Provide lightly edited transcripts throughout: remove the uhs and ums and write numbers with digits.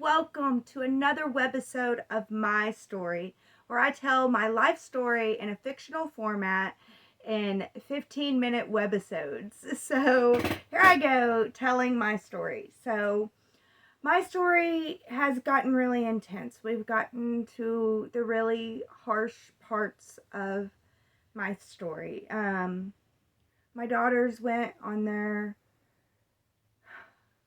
welcome to another webisode of my story, where I tell my life story in a fictional format in 15-minute webisodes. So here I go telling my story. So my story has gotten really intense. We've gotten to the really harsh parts of my story. My daughters went on their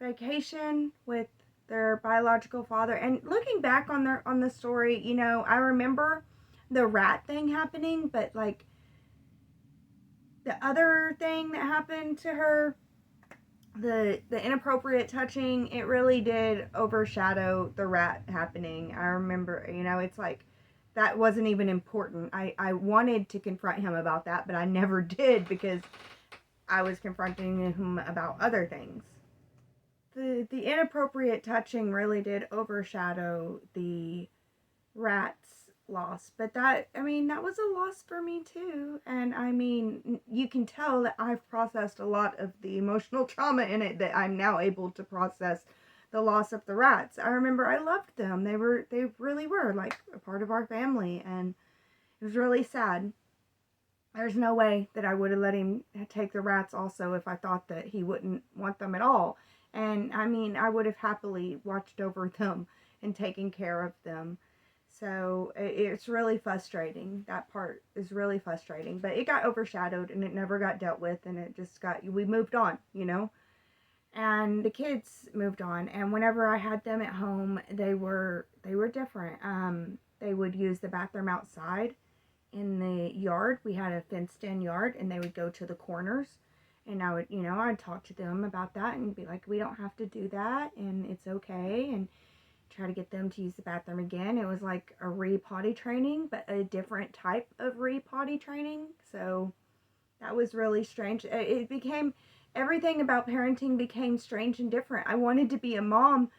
vacation with their biological father, and looking back on the story, I remember the rat thing happening, but like the other thing that happened to her, the inappropriate touching, it really did overshadow the rat happening. I remember, it's like that wasn't even important. I wanted to confront him about that, but I never did because I was confronting him about other things. The inappropriate touching really did overshadow the rat's loss, but that was a loss for me too. And you can tell that I've processed a lot of the emotional trauma in it, that I'm now able to process the loss of the rats. I remember I loved them. They really were like a part of our family, and it was really sad. There's no way that I would have let him take the rats also if I thought that he wouldn't want them at all. And I would have happily watched over them and taken care of them. So it's really frustrating. That part is really frustrating. But it got overshadowed and it never got dealt with, and we moved on, And the kids moved on. And whenever I had them at home, they were different. They would use the bathroom outside in the yard. We had a fenced in yard, and they would go to the corners, and I'd talk to them about that and be like, we don't have to do that, and it's okay, and try to get them to use the bathroom again. It was like a re-potty training, but a different type of re-potty training. So that was really strange. It became, everything about parenting became strange and different. I wanted to be a mom,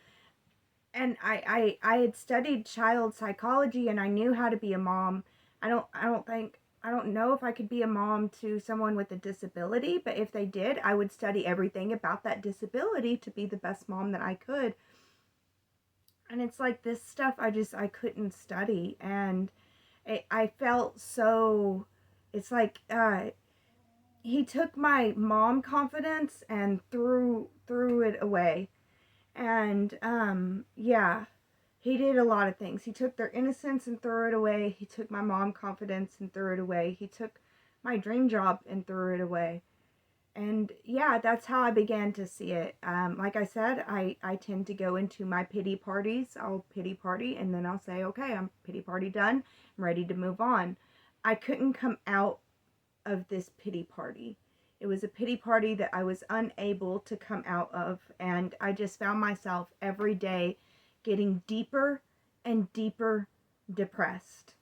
and I had studied child psychology, and I knew how to be a mom. I don't know if I could be a mom to someone with a disability, but if they did, I would study everything about that disability to be the best mom that I could. And it's like this stuff I couldn't study, and I felt so, it's like he took my mom confidence and threw it away. And yeah, he did a lot of things. He took their innocence and threw it away. He took my mom confidence and threw it away. He took my dream job and threw it away. And yeah, that's how I began to see it. Like I said, I tend to go into my pity parties. I'll pity party, and then I'll say, okay, I'm pity party done. I'm ready to move on. I couldn't come out of this pity party. It was a pity party that I was unable to come out of, and I just found myself every day getting deeper and deeper depressed.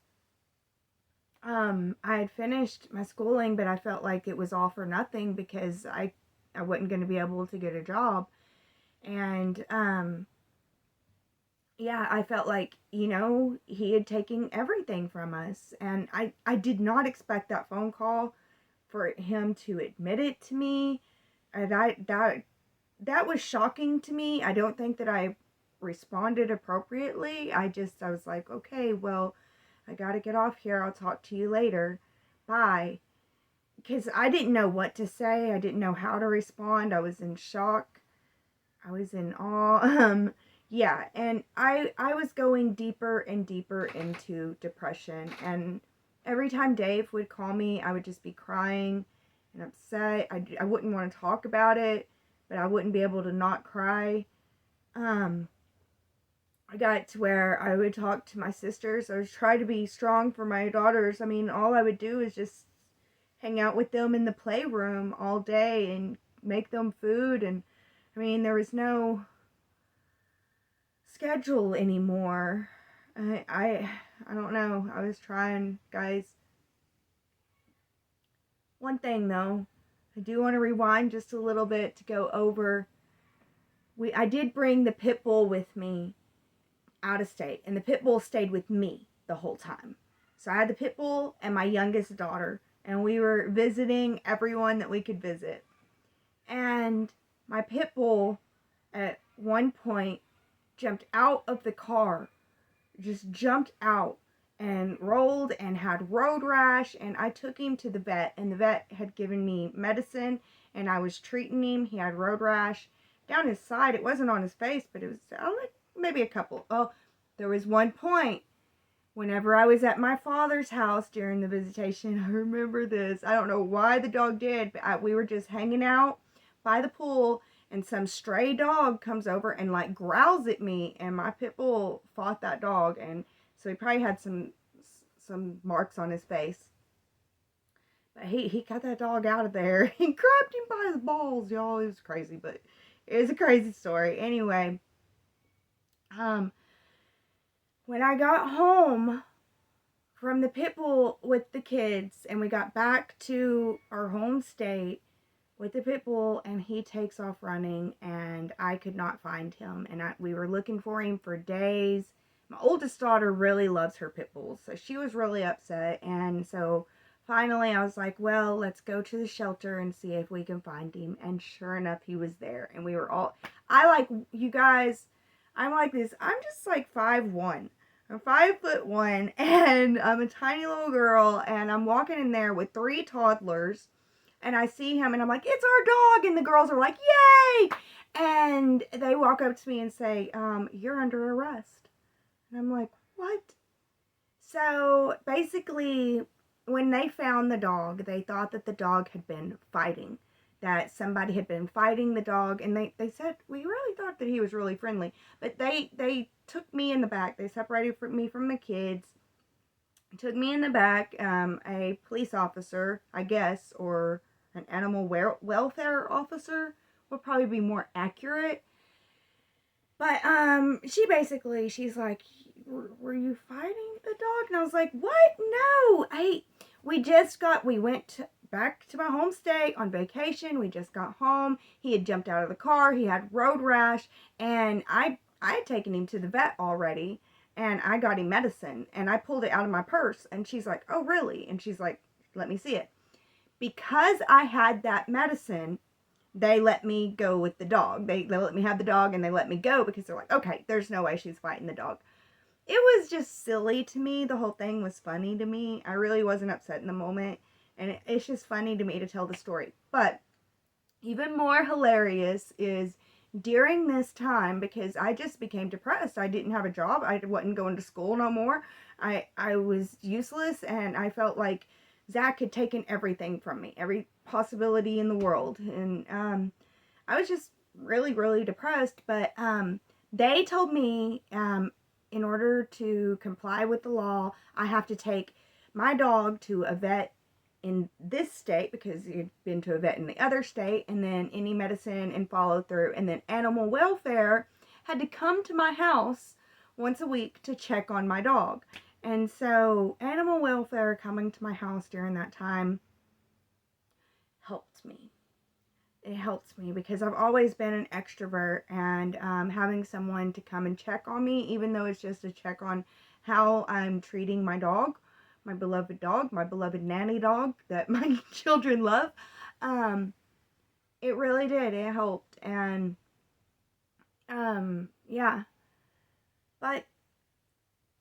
I had finished my schooling, but I felt like it was all for nothing because I wasn't going to be able to get a job. And yeah, I felt like, he had taken everything from us. And I did not expect that phone call for him to admit it to me. And that was shocking to me. I don't think that I responded appropriately. I was like, okay, well, I gotta get off here. I'll talk to you later. Bye. Because I didn't know what to say. I didn't know how to respond. I was in shock. I was in awe. Yeah, and I was going deeper and deeper into depression. And every time Dave would call me, I would just be crying and upset. I wouldn't want to talk about it, but I wouldn't be able to not cry. I got to where I would talk to my sisters. I would try to be strong for my daughters. All I would do is just hang out with them in the playroom all day and make them food. And there was no schedule anymore. I don't know. I was trying, guys. One thing though, I do want to rewind just a little bit to go over. I did bring the pit bull with me out of state, and the pit bull stayed with me the whole time. So I had the pit bull and my youngest daughter, and we were visiting everyone that we could visit. And my pit bull at one point jumped out of the car, just jumped out and rolled and had road rash. And I took him to the vet, and the vet had given me medicine, and I was treating him. He had road rash down his side. It wasn't on his face, but it was like maybe a couple. Oh, there was one point whenever I was at my father's house during the visitation. I remember this. I don't know why the dog did, but we were just hanging out by the pool, and some stray dog comes over and like growls at me, and my pit bull fought that dog, and so he probably had some marks on his face. But he got that dog out of there. He grabbed him by his balls, y'all. It was crazy, but it was a crazy story. Anyway, when I got home from the pit bull with the kids, and we got back to our home state with the pit bull, and he takes off running, and I could not find him, and we were looking for him for days. My oldest daughter really loves her pit bulls, so she was really upset, and so finally I was like, well, let's go to the shelter and see if we can find him. And sure enough, he was there, and we were all, you guys, I'm like this, I'm just like 5'1". I'm 5'1", and I'm a tiny little girl, and I'm walking in there with 3 toddlers, and I see him, and I'm like, it's our dog, and the girls are like, yay! And they walk up to me and say, you're under arrest. And I'm like, what? So basically, when they found the dog, they thought that the dog had been fighting, that somebody had been fighting the dog, and they said, we really thought that he was really friendly, but they took me in the back. They separated me from the kids, took me in the back. A police officer, I guess, or an animal welfare officer would probably be more accurate. But she's like, were you fighting the dog? And I was like, what? No, we went back to my home state on vacation. We just got home. He had jumped out of the car. He had road rash, and I had taken him to the vet already, and I got him medicine, and I pulled it out of my purse, and she's like, oh, really? And she's like, let me see it. Because I had that medicine, they let me go with the dog. They let me have the dog, and they let me go because they're like, okay, there's no way she's fighting the dog. It was just silly to me. The whole thing was funny to me. I really wasn't upset in the moment, and it's just funny to me to tell the story. But even more hilarious is during this time, because I just became depressed. I didn't have a job. I wasn't going to school no more. I was useless, and I felt like Zach had taken everything from me, every possibility in the world. And I was just really, really depressed. But they told me in order to comply with the law, I have to take my dog to a vet in this state because he'd been to a vet in the other state, and then any medicine and follow through. And then animal welfare had to come to my house once a week to check on my dog. And so animal welfare coming to my house during that time helped me. It helps me because I've always been an extrovert, and having someone to come and check on me, even though it's just a check on how I'm treating my dog, my beloved nanny dog that my children love, it really did. It helped. And yeah, but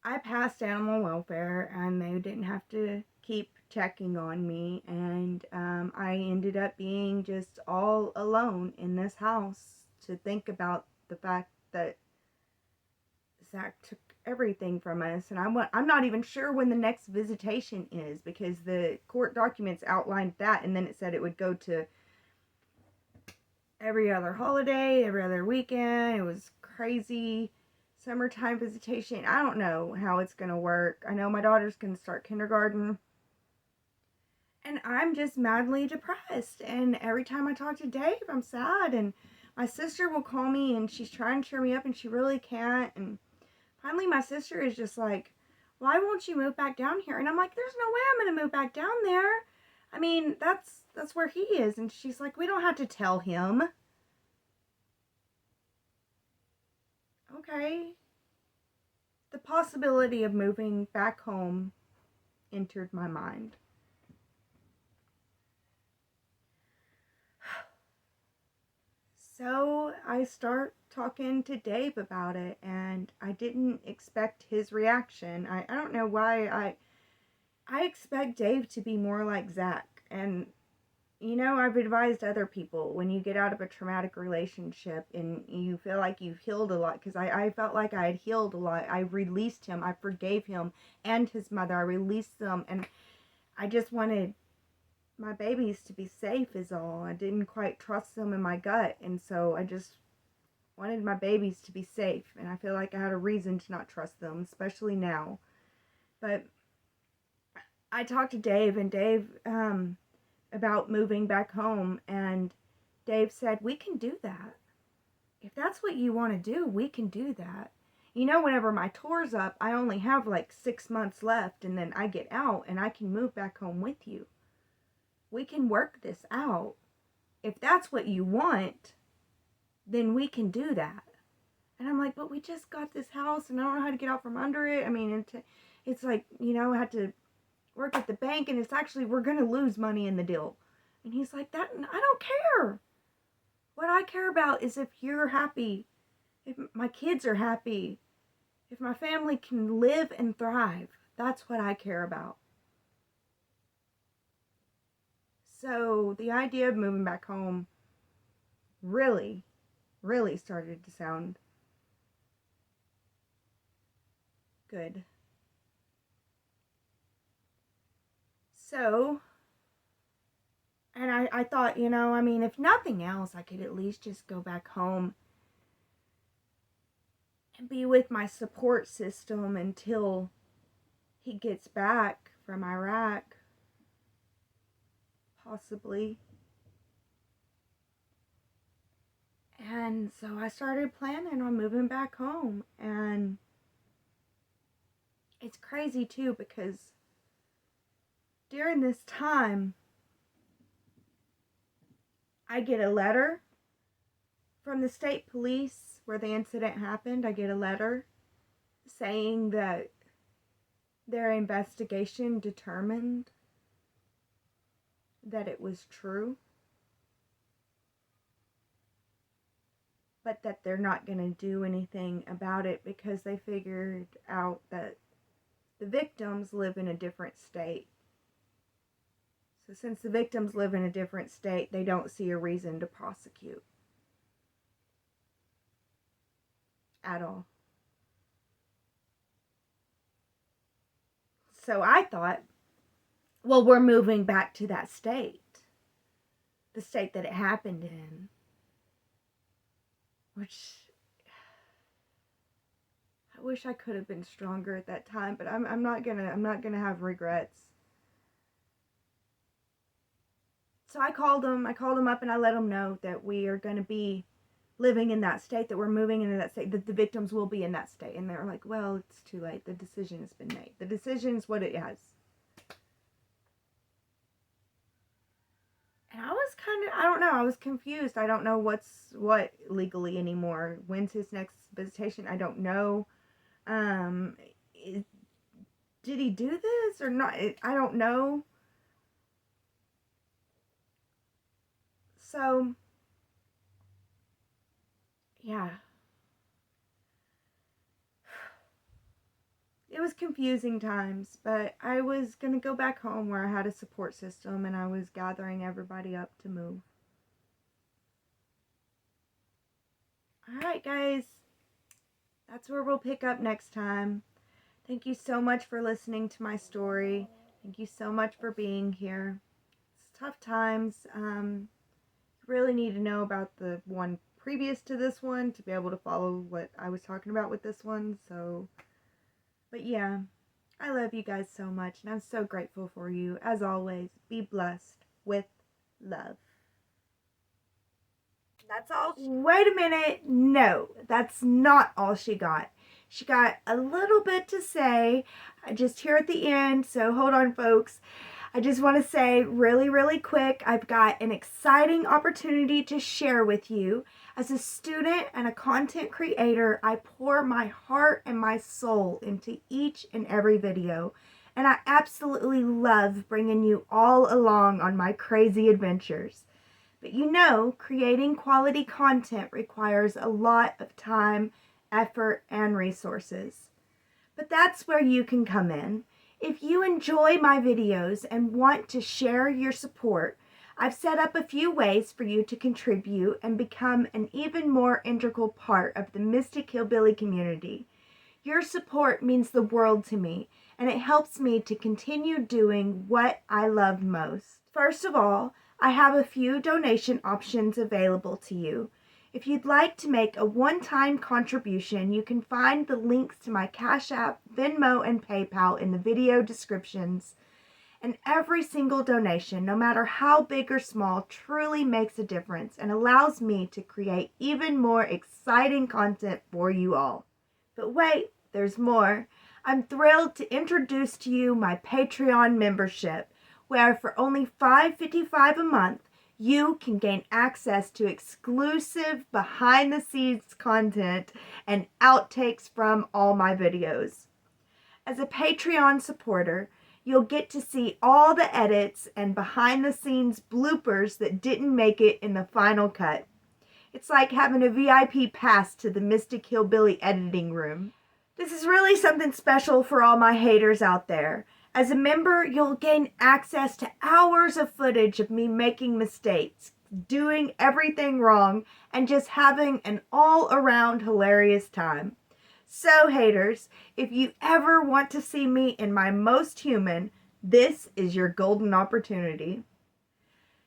I passed animal welfare, and they didn't have to keep checking on me, and I ended up being just all alone in this house to think about the fact that Zach took everything from us. And I'm not even sure when the next visitation is, because the court documents outlined that, and then it said it would go to every other holiday, every other weekend. It was crazy. Summertime visitation. I don't know how it's going to work. I know my daughter's going to start kindergarten, and I'm just madly depressed. And every time I talk to Dave, I'm sad. And my sister will call me, and she's trying to cheer me up, and she really can't. And finally, my sister is just like, why won't you move back down here? And I'm like, there's no way I'm going to move back down there. I mean, that's where he is. And she's like, we don't have to tell him. Okay. The possibility of moving back home entered my mind. So I start talking to Dave about it, and I didn't expect his reaction. I don't know why. I expect Dave to be more like Zach. And, I've advised other people, when you get out of a traumatic relationship and you feel like you've healed a lot, because I felt like I had healed a lot. I released him. I forgave him and his mother. I released them, and I just wanted my babies to be safe is all. I didn't quite trust them in my gut, and so I just wanted my babies to be safe, and I feel like I had a reason to not trust them, especially now. But I talked to Dave, and Dave, about moving back home, and Dave said, we can do that. If that's what you want to do, we can do that. Whenever my tour's up, I only have like 6 months left, and then I get out, and I can move back home with you. We can work this out. If that's what you want, then we can do that. And I'm like, but we just got this house, and I don't know how to get out from under it. I mean, it's like, I had to work at the bank, and it's actually, we're going to lose money in the deal. And he's like, that, I don't care. What I care about is if you're happy, if my kids are happy, if my family can live and thrive. That's what I care about. So the idea of moving back home really, really started to sound good. So, and I thought, if nothing else, I could at least just go back home and be with my support system until he gets back from Iraq. Possibly. And so I started planning on moving back home. And it's crazy too, because during this time, I get a letter from the state police where the incident happened. I get a letter saying that their investigation determined that it was true, but that they're not going to do anything about it because they figured out that the victims live in a different state. So since the victims live in a different state, they don't see a reason to prosecute at all. So I thought, well, we're moving back to that state, the state that it happened in, which I wish I could have been stronger at that time, but I'm not gonna have regrets. So I called them up, and I let them know that we are going to be living in that state, that we're moving into that state, that the victims will be in that state. And they're like, well, it's too late. The decision has been made. The decision's what it has. And I was I don't know, I was confused. I don't know what's what legally anymore. When's his next visitation? I don't know. Did he do this or not? I don't know. So, yeah. It was confusing times, but I was going to go back home where I had a support system, and I was gathering everybody up to move. Alright, guys. That's where we'll pick up next time. Thank you so much for listening to my story. Thank you so much for being here. It's tough times. You really need to know about the one previous to this one to be able to follow what I was talking about with this one. So, but yeah, I love you guys so much, and I'm so grateful for you. As always, be blessed with love. That's all. Wait a minute. No, that's not all she got. She got a little bit to say just here at the end, so hold on, folks. I just want to say really, really quick, I've got an exciting opportunity to share with you. As a student and a content creator, I pour my heart and my soul into each and every video, and I absolutely love bringing you all along on my crazy adventures. But creating quality content requires a lot of time, effort, and resources. But that's where you can come in. If you enjoy my videos and want to share your support, I've set up a few ways for you to contribute and become an even more integral part of the Mystic Hillbilly community. Your support means the world to me, and it helps me to continue doing what I love most. First of all, I have a few donation options available to you. If you'd like to make a one-time contribution, you can find the links to my Cashapp, Venmo, and PayPal in the video descriptions. And every single donation, no matter how big or small, truly makes a difference and allows me to create even more exciting content for you all. But wait, there's more. I'm thrilled to introduce to you my Patreon membership, where for only $5.55 a month, you can gain access to exclusive behind-the-scenes content and outtakes from all my videos. As a Patreon supporter, you'll get to see all the edits and behind-the-scenes bloopers that didn't make it in the final cut. It's like having a VIP pass to the Mystic Hillbilly editing room. This is really something special for all my haters out there. As a member, you'll gain access to hours of footage of me making mistakes, doing everything wrong, and just having an all-around hilarious time. So, haters, if you ever want to see me in my most human, this is your golden opportunity.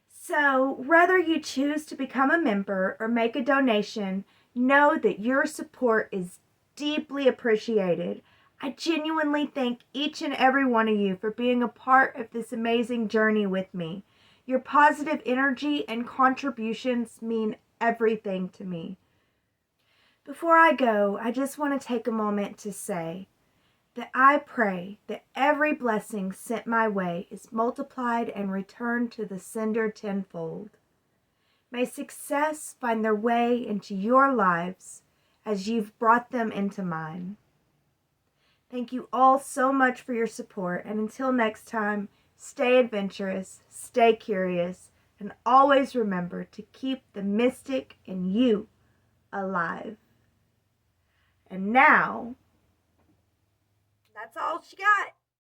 So, whether you choose to become a member or make a donation, know that your support is deeply appreciated. I genuinely thank each and every one of you for being a part of this amazing journey with me. Your positive energy and contributions mean everything to me. Before I go, I just want to take a moment to say that I pray that every blessing sent my way is multiplied and returned to the sender tenfold. May success find their way into your lives as you've brought them into mine. Thank you all so much for your support, and until next time, stay adventurous, stay curious, and always remember to keep the mystic in you alive. And now, that's all she got.